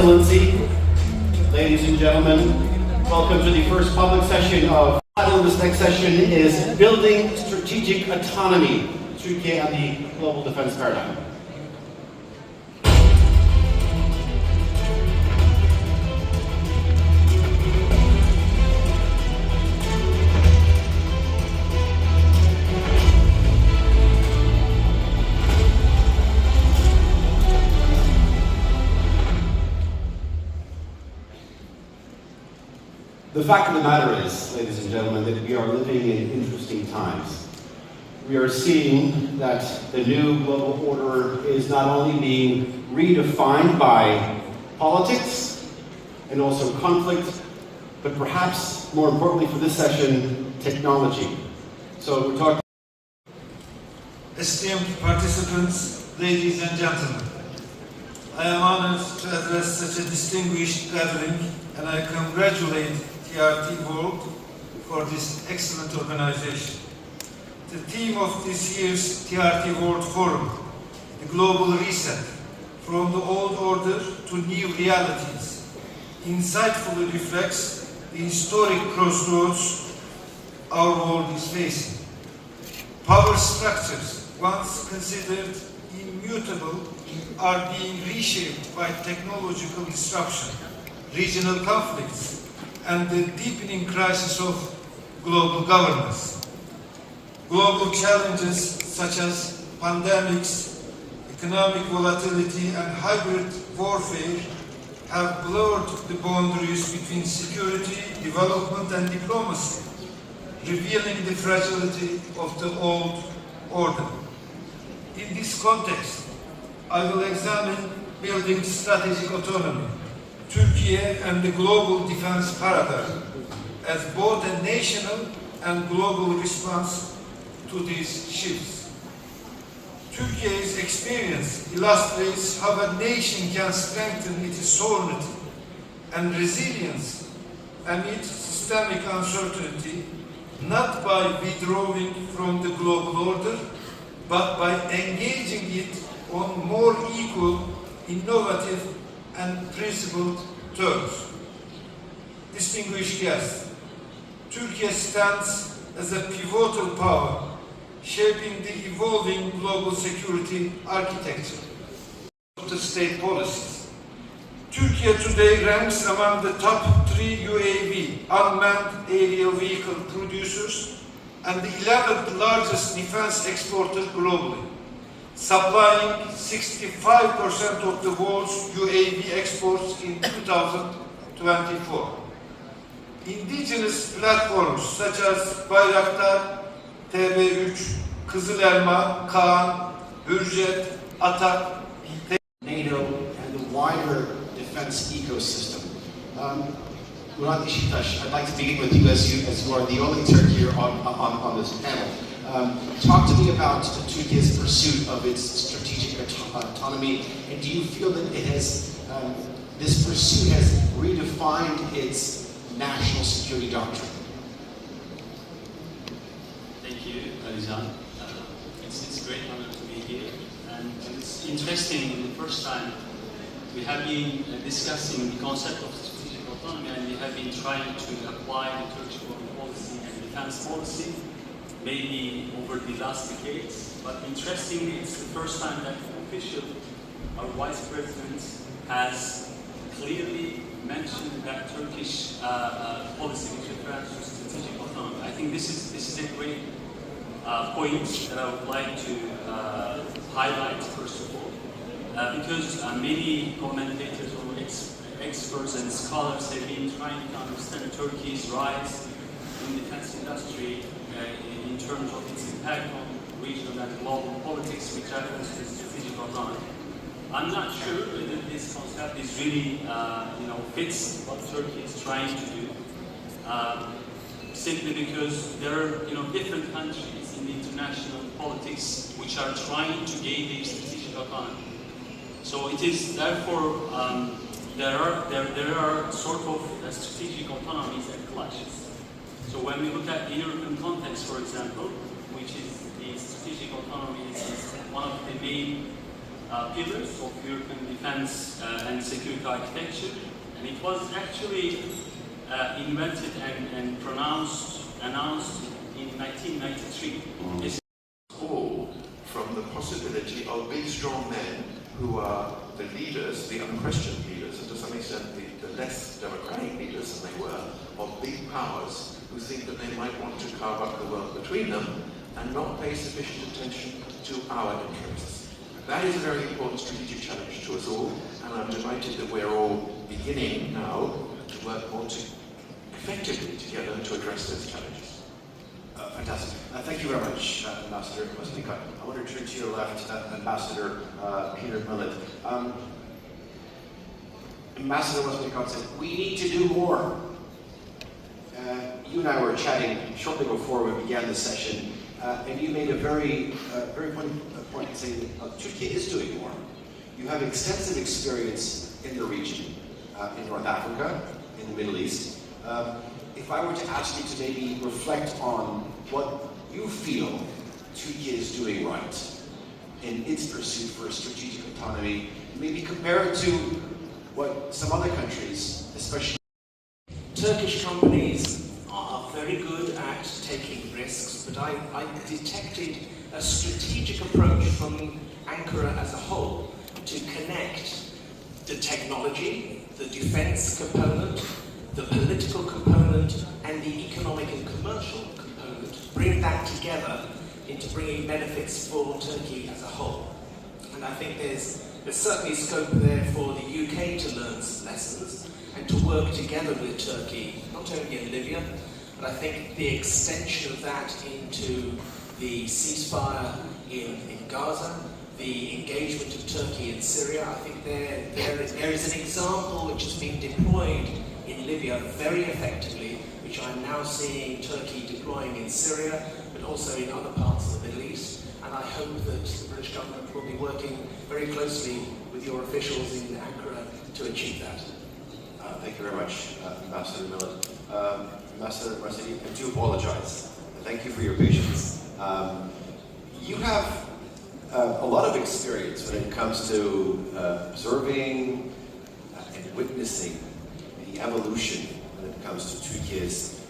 Excellency, ladies and gentlemen, welcome to the first public session of the title of this next session is Building Strategic Autonomy, Turkey and the Global Defense Paradigm. The fact of the matter is, ladies and gentlemen, that we are living in interesting times. We are seeing that the new global order is not only being redefined by politics and also conflict, but perhaps more importantly for this session, technology. So we're talking. Esteemed participants, ladies and gentlemen, I am honored to address such a distinguished gathering, and I congratulate TRT World for this excellent organization. The theme of this year's TRT World Forum, the Global Reset, from the old order to new realities, insightfully reflects the historic crossroads our world is facing. Power structures, once considered immutable, are being reshaped by technological disruption, regional conflicts, and the deepening crisis of global governance. Global challenges such as pandemics, economic volatility, and hybrid warfare have blurred the boundaries between security, development, and diplomacy, revealing the fragility of the old order. In this context, I will examine building strategic autonomy, Turkey and the global defense paradigm, as both a national and global response to these shifts. Turkey's experience illustrates how a nation can strengthen its sovereignty and resilience amid systemic uncertainty, not by withdrawing from the global order, but by engaging it on more equal, innovative, and principled terms. Distinguished guests, Turkey stands as a pivotal power, shaping the evolving global security architecture of the state policies. Turkey today ranks among the top 3 UAV, unmanned aerial vehicle producers, and the 11th largest defense exporter globally, supplying 65% of the world's UAV exports in 2024. Indigenous platforms such as Bayraktar, TB3, Kızıl Elma, Kaan, Hürjet, Atak, NATO and the wider defense ecosystem. Murat Işıktaş, I'd like to begin with you as you are the only Turk here on this panel. Talk to me about Turkey's pursuit of its strategic autonomy, and do you feel that it has, this pursuit has redefined its national security doctrine? Thank you, Alizan. It's a great honor to be here, and it's interesting. The first time we have been discussing the concept of strategic autonomy, and we have been trying to apply the Turkish foreign policy and defense policy maybe over the last decades, but interestingly, it's the first time that official, our Vice President has clearly mentioned that Turkish policy which refers to strategic autonomy. I think this is a great point that I would like to highlight first of all, because many commentators or experts and scholars have been trying to understand Turkey's rise in the defense industry in terms of its impact on regional and global politics with reference to strategic autonomy. I'm not sure whether this concept is really, fits what Turkey is trying to do. Simply because there are, different countries in the international politics which are trying to gain their strategic autonomy. So it is therefore there are sort of strategic autonomies and clashes. So when we look at the European context, for example, which is the strategic autonomy is one of the main pillars of European defense and security architecture, and it was actually invented and announced in 1993. All from the possibility of big, strong men who are the leaders, the unquestioned leaders, and to some extent the less democratic leaders than they were, of big powers who think that they might want to carve up the world between them and not pay sufficient attention to our interests. That is a very important strategic challenge to us all, and I'm delighted that we're all beginning now to work more effectively together to address those challenges. Fantastic. Thank you very much, Ambassador Westnicott. I want to turn to your left, Ambassador Peter Millet. Ambassador Westnicott said, we need to do more. You and I were chatting shortly before we began the session, and you made a very point in saying that Turkey is doing more. You have extensive experience in the region, in North Africa, in the Middle East. If I were to ask you to maybe reflect on what you feel Turkey is doing right in its pursuit for strategic autonomy, maybe compare it to what some other countries, especially Turkish companies are very good at taking risks, but I detected a strategic approach from Ankara as a whole to connect the technology, the defense component, the political component, and the economic and commercial component, bring that together into bringing benefits for Turkey as a whole. And I think there's certainly scope there for the UK to learn some lessons and to work together with Turkey, not only in Libya, but I think the extension of that into the ceasefire in Gaza, the engagement of Turkey in Syria. I think there is an example which has been deployed in Libya very effectively, which I'm now seeing Turkey deploying in Syria, but also in other parts of the Middle East. And I hope that the British government will be working very closely with your officials in Ankara to achieve that. Thank you very much, Ambassador Millet. Ambassador Marsini, I do apologize. Thank you for your patience. You have a lot of experience when it comes to observing and witnessing the evolution when it comes to Turkey's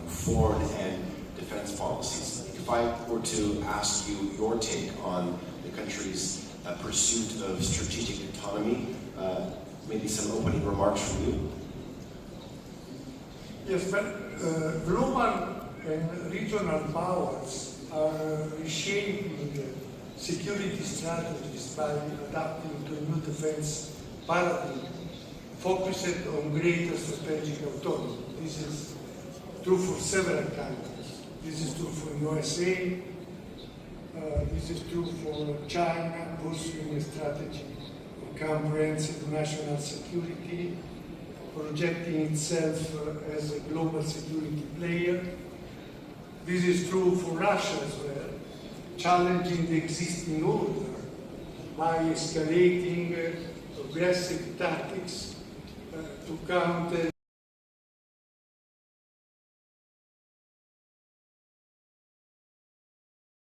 foreign and defense policies. If I were to ask you your take on the country's pursuit of strategic autonomy, maybe some opening remarks from you. Yes, but global and regional powers are reshaping security strategies by adapting to a new defense paradigm focused on greater strategic autonomy. This is true for several countries. This is true for USA. This is true for China, pursuing a strategy of comprehensive national security, projecting itself as a global security player. This is true for Russia as well, challenging the existing order by escalating aggressive tactics to counter